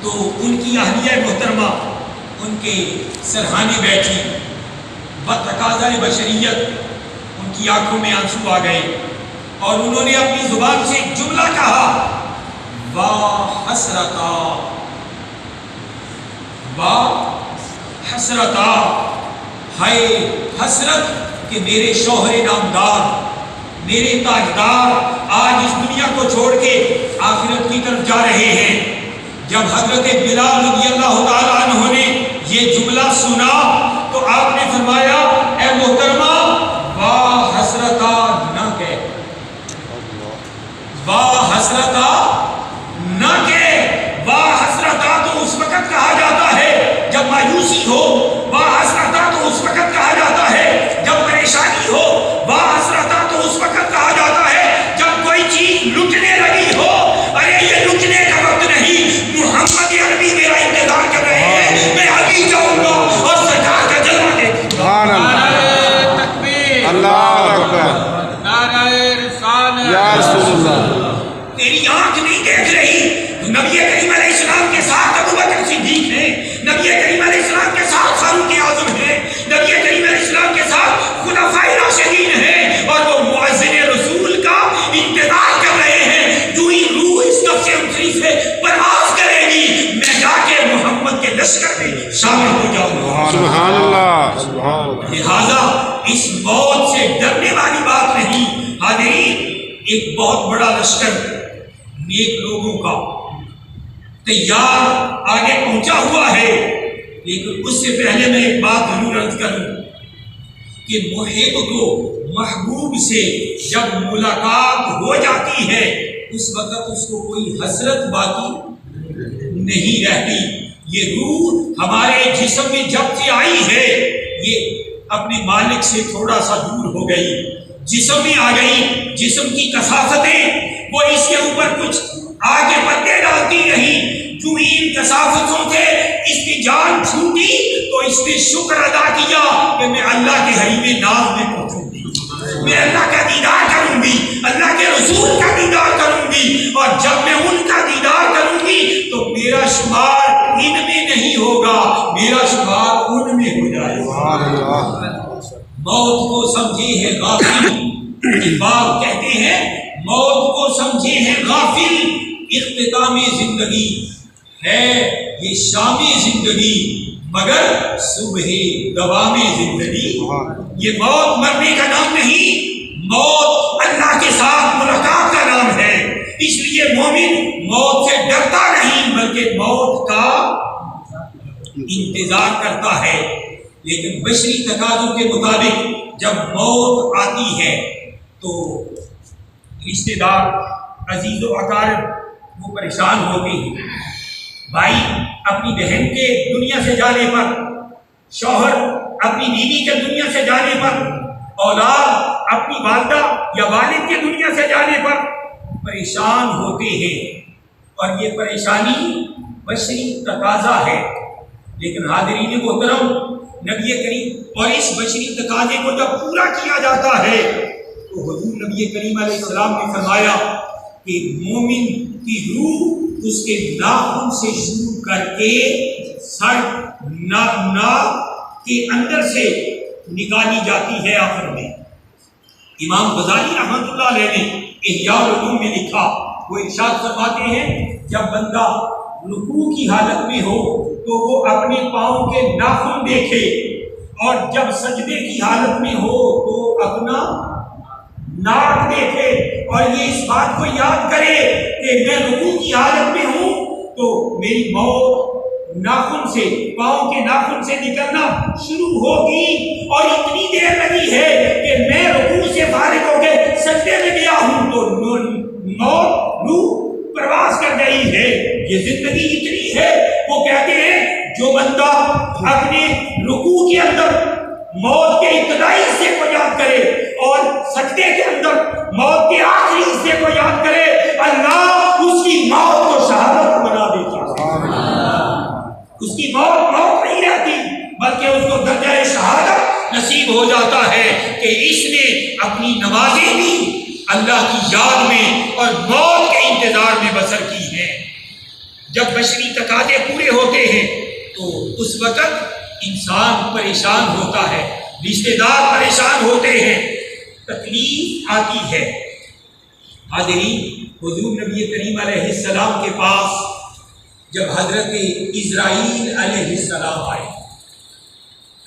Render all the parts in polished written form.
تو ان کی اہلیہ محترمہ ان کے سرہانے بیٹھی، بتقاضۂ بشریت ان کی آنکھوں میں آنسو آ گئے اور انہوں نے اپنی زبان سے ایک جملہ کہا، واہ حسرتا، واہ حسرتا، ہائے حسرت کہ میرے شوہر نامدار، میرے تاجدار آج اس دنیا کو چھوڑ کے آخرت کی طرف جا رہے ہیں۔ جب حضرت بلال رضی اللہ تعالیٰ عنہ نے یہ جملہ سنا تو آپ نے فرمایا، اے محترمہ واہ حسرتا نہ کہہ، واہ حسرتا نہ کہہ۔ واہ حسرتا تو اس وقت کہا جاتا ہے جب مایوسی ہو، واہ حسرتا تو اس وقت کہا جاتا ہے جب پریشانی ہو، واہ حسرتا تو اس وقت کہا جاتا ہے جب کوئی چیز لٹنے لگی ہو۔ ارے یہ لٹنے کا وقت نہیں، محمد عربی میرا انتظار کر رہے ہیں، میں ابھی جاؤں گا اور سرکار کا جلوہ دیکھوں گا۔ نعرہ تکبیر، اللہ اکبر، نعرہ رسالت، یا رسول اللہ۔ تیری آنکھ نہیں دیکھ رہی، نبی کریم علیہ السلام کے ساتھ ابو بکر صدیق ہیں، نبی کریم علیہ السلام کے ساتھ فاروق اعظم ہیں، نبی کریم علیہ السلام کے ساتھ خلفائے راشدین ہیں، اور وہ مؤذن رسول کا انتظار کر رہے ہیں۔ جو ہی روح اس نفس انسری سے پرواز کرے گی، میں جا کے محمد کے لشکر میں شامل ہو جاؤں گا۔ سبحان اللہ، سبحان اللہ۔ لہذا اس موت سے ڈرنے والی بات نہیں۔ حاضرین، ایک بہت بڑا لشکر نیک لوگوں کا تیار آگے پہنچا ہوا ہے، لیکن اس سے پہلے میں ایک بات ضرور عرض کروں کہ محب کو محبوب سے جب ملاقات ہو جاتی ہے اس وقت اس کو کوئی حسرت باقی نہیں رہتی۔ یہ روح ہمارے جسم میں جب سے آئی ہے یہ اپنے مالک سے تھوڑا سا دور ہو گئی، جسم میں آ گئی، جسم کی کثافتیں وہ اس کے اوپر کچھ آگے پردے ڈالتی رہی۔ جو ہی ان کثافتوں سے اس کی جان چھوٹی تو اس نے شکر ادا کیا کہ میں اللہ کے حریم ناز میں پہنچوں گی، میں اللہ کا دیدار کروں گی، اللہ کے رسول کا دیدار کروں گی، اور جب میں ان کا دیدار کروں گی تو میرا شمار ان میں نہیں ہوگا، میرا شمار ان میں ہو جائے گا۔ موت کو سمجھے ہے غافل، اقبال کہتے ہیں موت کو سمجھے ہے غافل، اختتام زندگی ہے یہ شام زندگی، مگر صبح دوام زندگی۔ یہ موت مرنے کا نام نہیں، موت اللہ کے ساتھ ملاقات کا نام ہے۔ اس لیے مومن موت سے ڈرتا نہیں بلکہ موت کا انتظار کرتا ہے۔ لیکن بشری تقاضوں کے مطابق جب موت آتی ہے تو رشتہ دار، عزیز و اقارب وہ پریشان ہوتے ہیں۔ بھائی اپنی بہن کے دنیا سے جانے پر، شوہر اپنی بیوی کے دنیا سے جانے پر، اولاد اپنی والدہ یا والد کے دنیا سے جانے پر پریشان ہوتے ہیں، اور یہ پریشانی بشری تقاضا ہے۔ لیکن حاضرین محترم، نبی کریم اور اس بشری تقاضے کو جب پورا کیا جاتا ہے تو حضور نبی کریم علیہ السلام نے فرمایا کہ مومن کی روح اس کے ناخن سے شروع کر کے سر ناک کے اندر سے نکالی جاتی ہے آخر میں۔ امام غزالی رحمۃ اللہ علیہ نے احیاء العلوم میں لکھا، وہ ارشاد فرماتے ہیں جب بندہ رکوع کی حالت میں ہو تو وہ اپنے پاؤں کے ناخن دیکھے، اور جب سجدے کی حالت میں ہو تو اپنا ناک دیکھے، اور یہ اس بات کو یاد کرے کہ میں رکوع کی حالت میں ہوں تو میری موت ناخن سے، پاؤں کے ناخن سے نکلنا شروع ہوگی، اور اتنی دیر لگی ہے کہ میں رکوع سے فارغ ہو کے سجدے میں گیا ہوں تو موت روح پرواز کر گئی ہے۔ یہ زندگی اتنی ہے۔ وہ کہتے ہیں جو بندہ اپنے رکوع کے اندر موت کے ابتدائی حصے کو یاد کرے اور سجدے کے اندر موت کے آخری حصے کو یاد کرے، اللہ اس کی موت کو شہادت بنا دیتا ہے۔ اس کی موت نہیں رہتی بلکہ اس کو درجہ شہادت نصیب ہو جاتا ہے کہ اس نے اپنی نمازیں بھی اللہ کی یاد میں اور موت کے انتظار میں بسر کی ہے۔ جب بشری تقاضے پورے ہوتے ہیں تو اس وقت انسان پریشان ہوتا ہے، رشتے دار پریشان ہوتے ہیں، تکلیف آتی ہے۔ حاضرین، حضور نبی کریم علیہ السلام کے پاس جب حضرت اسرائیل علیہ السلام آئے،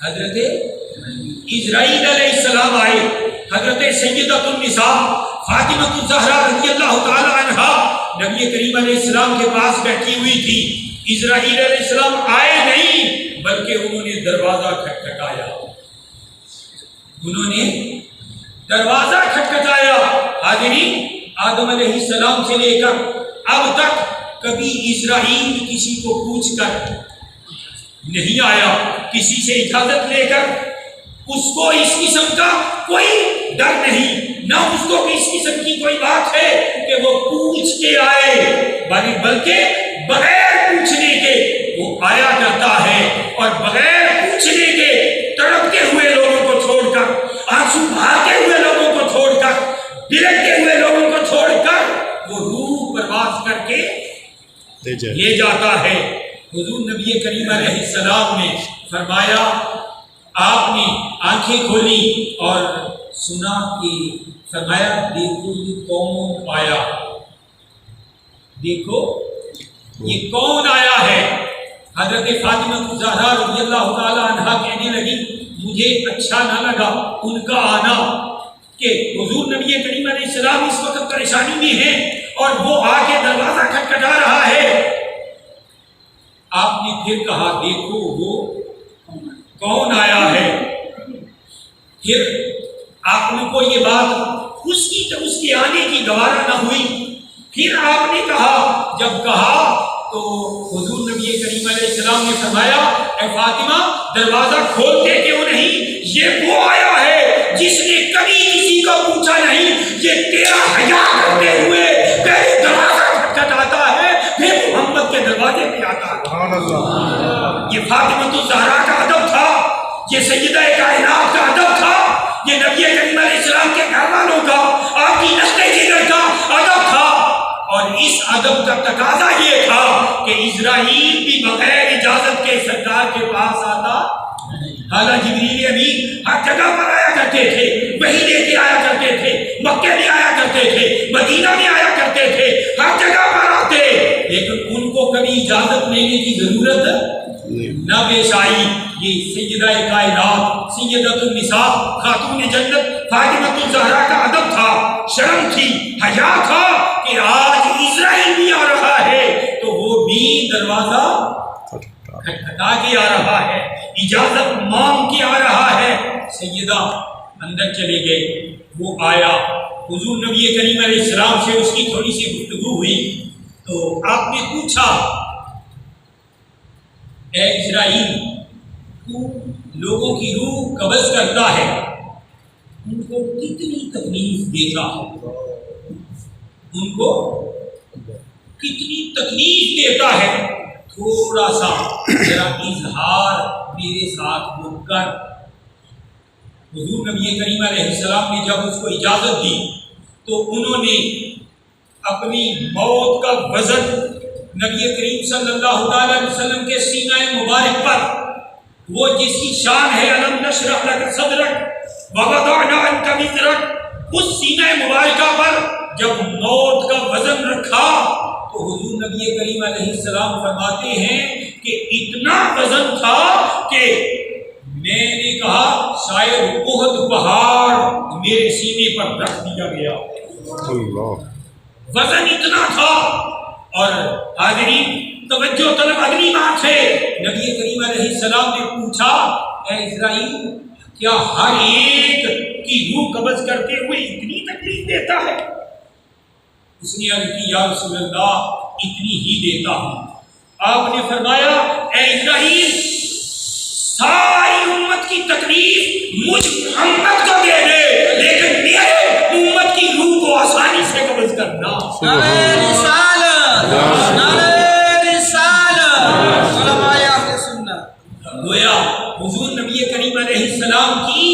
حضرت اسرائیل علیہ السلام آئے، حضرت سیدۃ النساء فاطمہ الزہرا رضی اللہ تعالی عنہا نبی کریم علیہ السلام کے پاس بیٹھی ہوئی تھی۔ اسرائیل علیہ السلام آئے نہیں بلکہ انہوں نے دروازہ کھٹکھٹایا، انہوں نے دروازہ کھٹکھٹایا۔ حاضرین، آدم علیہ السلام سے لے کر اب تک کبھی اسرائیل کسی کو پوچھ کر نہیں آیا، کسی سے اجازت لے کر۔ اس کو اس قسم کا کوئی ڈر نہیں، نہ اس کو اس قسم کی کوئی بات ہے کہ وہ پوچھ کے آئے، بلکہ بغیر پوچھنے کے وہ آیا کرتا ہے، اور بغیر پوچھنے کے تڑپتے ہوئے لوگوں کو چھوڑ کر، آنسو بہاتے ہوئے لوگوں کو چھوڑ کر، بلکتے ہوئے لوگوں کو چھوڑ کر وہ روح پرواز کر کے لے جاتا ہے۔ حضور نبی کریم علیہ السلام نے فرمایا، آپ نے آنکھیں کھولی اور سنا کہ فرمایا دیکھو یہ کون آیا، دیکھو یہ کون آیا ہے۔ حضرت فاطمہ الزہرا رضی اللہ تعالی عنہا کہنے لگی مجھے اچھا نہ لگا ان کا آنا، کہ حضور نبی کریم علیہ السلام اس وقت پریشانی میں ہیں اور وہ آ کے دروازہ کھٹکھٹا رہا ہے۔ آپ نے پھر کہا دیکھو وہ کون آیا ہے۔ پھر آپ نے کو یہ بات اس کے آنے کی گوارا نہ ہوئی۔ پھر آپ نے کہا، جب کہا تو حضور نبی کریم علیہ السلام نے فرمایا اے فاطمہ دروازہ کھولتے کیوں نہیں، یہ وہ آیا ہے جس نے کبھی کسی کو پوچھا نہیں، یہ تیرا حیا کرتے ہوئے پہلے دروازہ کھٹکھٹاتا ہے پھر محمد کے دروازے پہ آتا ہے۔ یہ فاطمہ الزہرا کا ادب تھا، یہ سیدہ کائنات کا ادب تھا، یہ نبی کریم علیہ السلام کے گھر والوں کا، آپ کی نسل جگر کا ادب تھا۔ اور اس ادب کا تقاضا یہ تھا کہ اسرائیل بھی بغیر اجازت کے سرکار کے پاس آتا۔ اعلیٰ جبریل امین ہر جگہ پر آیا کرتے تھے، وحی لے کے آیا کرتے تھے، مکے میں آیا کرتے تھے، مدینہ میں آیا کرتے تھے، ہر جگہ پر آتے، لیکن ان کو کبھی اجازت لینے کی ضرورت نہ پیش آئی۔ یہ سیدہ کائنات سیدۃ النساء خاتون جنت فاطمہ الزہرا کا ادب تھا، شرم تھی، حیا تھا کہ آج اسرائیل بھی آ رہا ہے تو وہ بھی دروازہ کھٹکھٹا کے آ رہا ہے، اجازت مانگ کے آ رہا ہے۔ سیدہ اندر چلے گئے، وہ آیا، حضور نبی کریم علیہ السلام سے اس کی تھوڑی سی گفتگو ہوئی تو آپ نے پوچھا اے اسرائیل تو لوگوں کی روح قبض کرتا ہے، ان کو کتنی تکلیف دیتا ہے، ان کو کتنی تکلیف دیتا ہے، تھوڑا سا ذرا اظہار میرے ساتھ وہ کر۔ حضور نبی کریم علیہ السلام نے جب اس کو اجازت دی تو انہوں نے اپنی موت کا وزن نبی کریم صلی اللہ تعالی علیہ وسلم کے سینہ مبارک پر، وہ جس کی شان ہے الم نشرح لک صدرک ووضعنا عنک وزرک، اس سینہ مبارکہ پر جب موت کا وزن رکھا تو حضور نبی کریم علیہ السلام فرماتے ہیں کہ اتنا وزن تھا کہ میں نے کہا شاید احد پہاڑ میرے سینے پر رکھ دیا گیا، وزن اتنا تھا۔ اور حاضرین توجہ طلب اگلی بات ہے، نبی کریم علیہ السلام نے پوچھا اے اسرائیل کیا ہر ایک کی روح قبض کرتے ہوئے اتنی تکلیف دیتا ہے؟ اس نے عرض کی یا رسول اللہ اتنی ہی دیتا ہوں۔ آپ نے فرمایا اے اسرائیل ساری امت کی تکلیف مجھ محمد کو دے دے، لیکن میرے امت کی روح کو آسانی سے قبض کرنا۔ گویا حضور نبی کریم علیہ السلام کی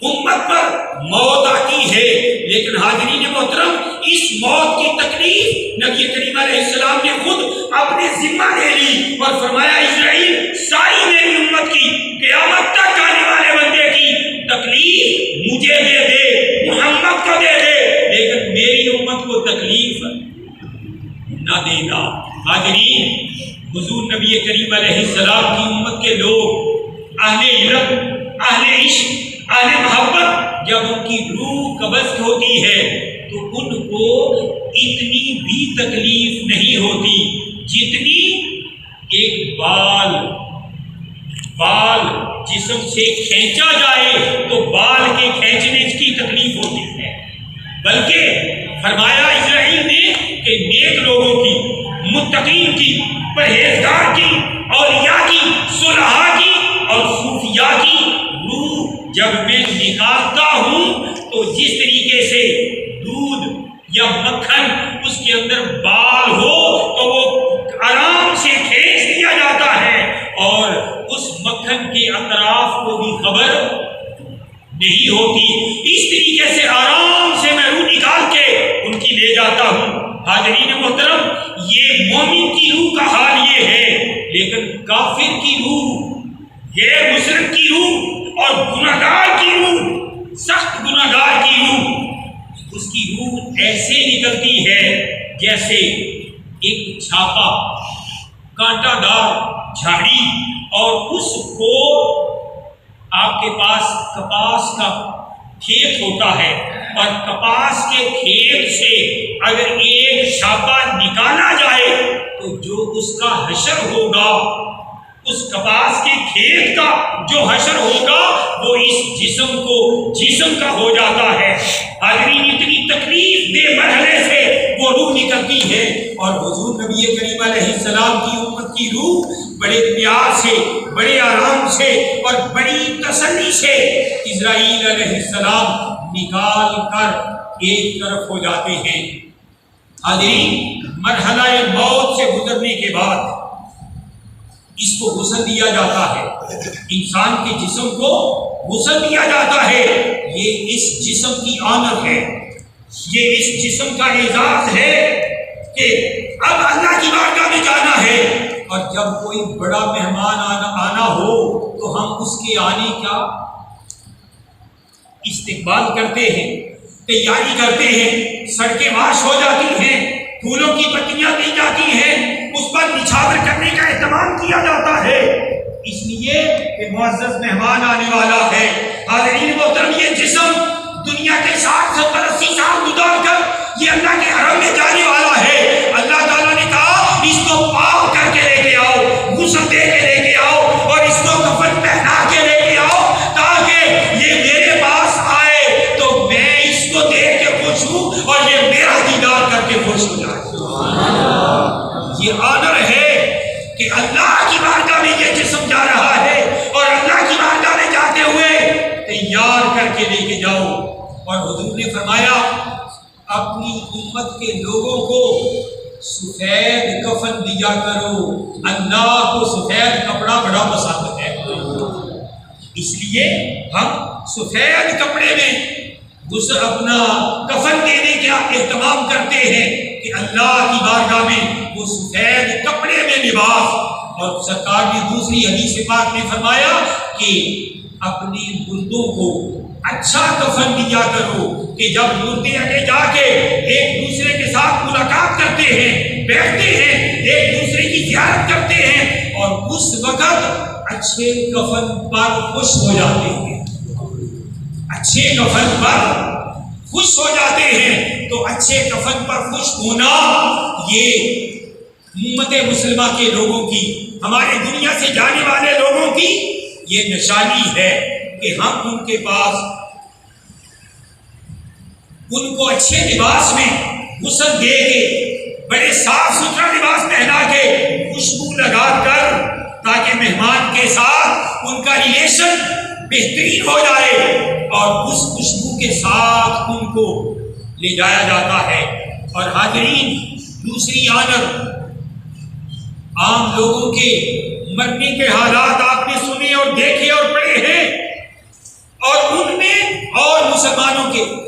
امت پر موت آتی ہے، لیکن حاضرین محترم اس موت کی تکلیف نبی کریم علیہ السلام نے خود اپنے ذمہ لے لی اور فرمایا اسرائیل ساری میری امت کی قیامت تک آنے والے بندے کی تکلیف مجھے دے دے، محمد کو دے دے، لیکن میری امت کو تکلیف نہ دینا۔ حاضرین، حضور نبی کریم علیہ السلام کی امت کے لوگ اہل علم، اہل عشق، اہل محبت جب ان کی روح قبض ہوتی ہے تو ان کو اتنی بھی تکلیف نہیں ہوتی جتنی ایک بال جسم سے کھینچا جائے تو بال کے کھینچنے کی تکلیف ہوتی ہے، بلکہ فرمایا اسرائیل نے کہ نیک لوگوں کی، متقین کی، پرہیزگار کی، اولیاء کی، صلحاء کی اور صوفیاء کی روح جب میں نکالتا ہوں تو جس طریقے سے دودھ یا مکھن اس کے اندر بال ہو تو وہ آرام سے کھینچ دیا جاتا ہے اور اس مکھن کے اطراف کو بھی خبر نہیں ہوتی، اس طریقے سے آرام سے میں روح نکال کے ان کی لے جاتا ہوں۔ حاضرین محترم، یہ مومن کی روح کا حال یہ ہے، لیکن کافر کی روح، غیر مسلم کی روح اور گناہگار کی روح، سخت گناہگار کی روح، اس کی روح ایسے نکلتی ہے جیسے ایک چھاپا، کانٹا دار جھاڑی، اور اس کو آپ کے پاس کپاس کا کھیت ہوتا ہے اور کپاس کے کھیت سے اگر ایک چھاپا نکالا جائے تو جو اس کا حشر ہوگا، اس کپاس کے کھیت کا جو حشر ہوگا وہ اس جسم کا ہو جاتا ہے۔ حاضرین، اتنی تکلیف دے مرحلے سے وہ روح نکلتی ہے اور حضور نبی کریم علیہ السلام کی امت کی روح بڑے پیار سے، بڑے آرام سے اور بڑی تسلی سے اسرائیل علیہ السلام نکال کر ایک طرف ہو جاتے ہیں۔ حاضرین، مرحلہ موت سے گزرنے کے بعد اس کو غسل دیا جاتا ہے، انسان کے جسم کو غسل دیا جاتا ہے۔ یہ اس جسم کی آمد ہے، یہ اس جسم کا اعزاز ہے کہ اب اللہ کی بارگاہ میں جانا ہے، اور جب کوئی بڑا مہمان آنا ہو تو ہم اس کے آنے کا استقبال کرتے ہیں، تیاری کرتے ہیں، سڑکیں واش ہو جاتی ہیں، پھولوں کی پتیاں دی جاتی ہیں، اس پر نچھاور کرنے کا اہتمام کیا جاتا ہے، اس لیے کہ معزز مہمان آنے والا ہے۔ حاضرین محترم، یہ جسم دنیا کے 60-70-80 سال گزار کر یہ اللہ کے حرم میں جانے والا ہے۔ اللہ تعالیٰ نے کہا اس کو پاک کر کے لے کے آؤ، غسل دے کے لے کے آؤ اور اس کو کفن پہنا کے لے کے آؤ تاکہ یہ میرے پاس آئے تو میں اس کو دیکھ کے خوش ہوں اور یہ میرا دیدار کر کے خوش ہو جائے۔ یہ آنر ہے کہ اللہ کی بارگاہ میں یہ جسم جا رہا ہے اور اللہ کی بارگاہ میں جاتے ہوئے تیار کر کے لے کے جاؤ۔ اور حضور نے فرمایا اپنی امت کے لوگوں کو سفید کفن دیا کرو، اللہ کو سفید کپڑا بڑا پسند ہے، اس لیے ہم سفید کپڑے میں اپنا کفن دینے کا اہتمام کرتے ہیں کہ اللہ کی بارگاہ میں وہ سفید کپڑے میں لباس۔ اور سرکار نے دوسری حدیث پاک میں فرمایا کہ اپنے مردوں کو اچھا کفن دیا کرو کہ جب مردے آگے جا کے ایک دوسرے کے ساتھ ملاقات کرتے ہیں، بیٹھتے ہیں، ایک دوسرے کی زیارت کرتے ہیں اور اس وقت اچھے کفن پر خوش ہو جاتے ہیں، اچھے کفن پر خوش ہو جاتے ہیں۔ تو اچھے کفن پر خوش ہونا یہ امت مسلمہ کے لوگوں کی، ہمارے دنیا سے جانے والے لوگوں کی یہ نشانی ہے کہ ہم ان کے پاس ان کو اچھے لباس میں غسل دے کے، بڑے صاف ستھرا لباس پہنا کے، خوشبو لگا کر، تاکہ مہمان کے ساتھ ان کا ریلیشن بہترین ہو جائے اور اس خوشبو کے ساتھ ان کو لے جایا جاتا ہے۔ اور حاضرین، دوسری آنر، عام لوگوں کے مرنے کے حالات آپ نے سنے اور دیکھے اور پڑھے ہیں، اور ان میں اور مسلمانوں کے،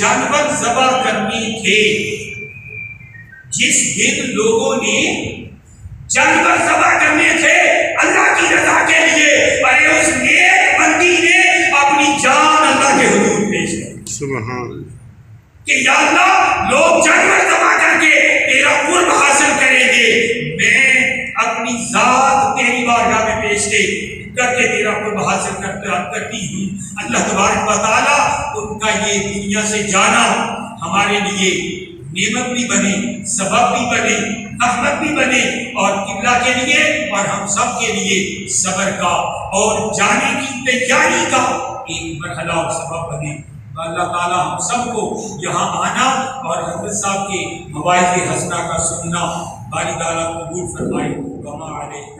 جانور ذبح کرنے تھے. جس دن لوگوں نے جانور ذبح کرنے تھے اللہ کی رضا کے لیے، ارے اس نیک بندی نے اپنی جان اللہ کے حضور پیش کی سبحان کہ یا اللہ لوگ جانور ذبح کر کے تیرا قرب حاصل کریں گے، میں اپنی ذات تیری بارگاہ میں پیش کر کے تیرا قرب حاصل کرتی ہوں. اللہ تبارک و تعالیٰ ان کا یہ دنیا سے جانا ہمارے لیے نعمت بھی بنے، سبب بھی بنے، رحمت بھی بنے، اور قبلہ کے لیے اور ہم سب کے لیے صبر کا اور جانے کی تیاری کا ایک مرحلہ اور سبب بنے. اللہ تعالیٰ ہم سب کو یہاں آنا اور حضرت صاحب کے مواعظ حسنہ کا سننا باری تعالیٰ قبول فرمائے. وما علیہ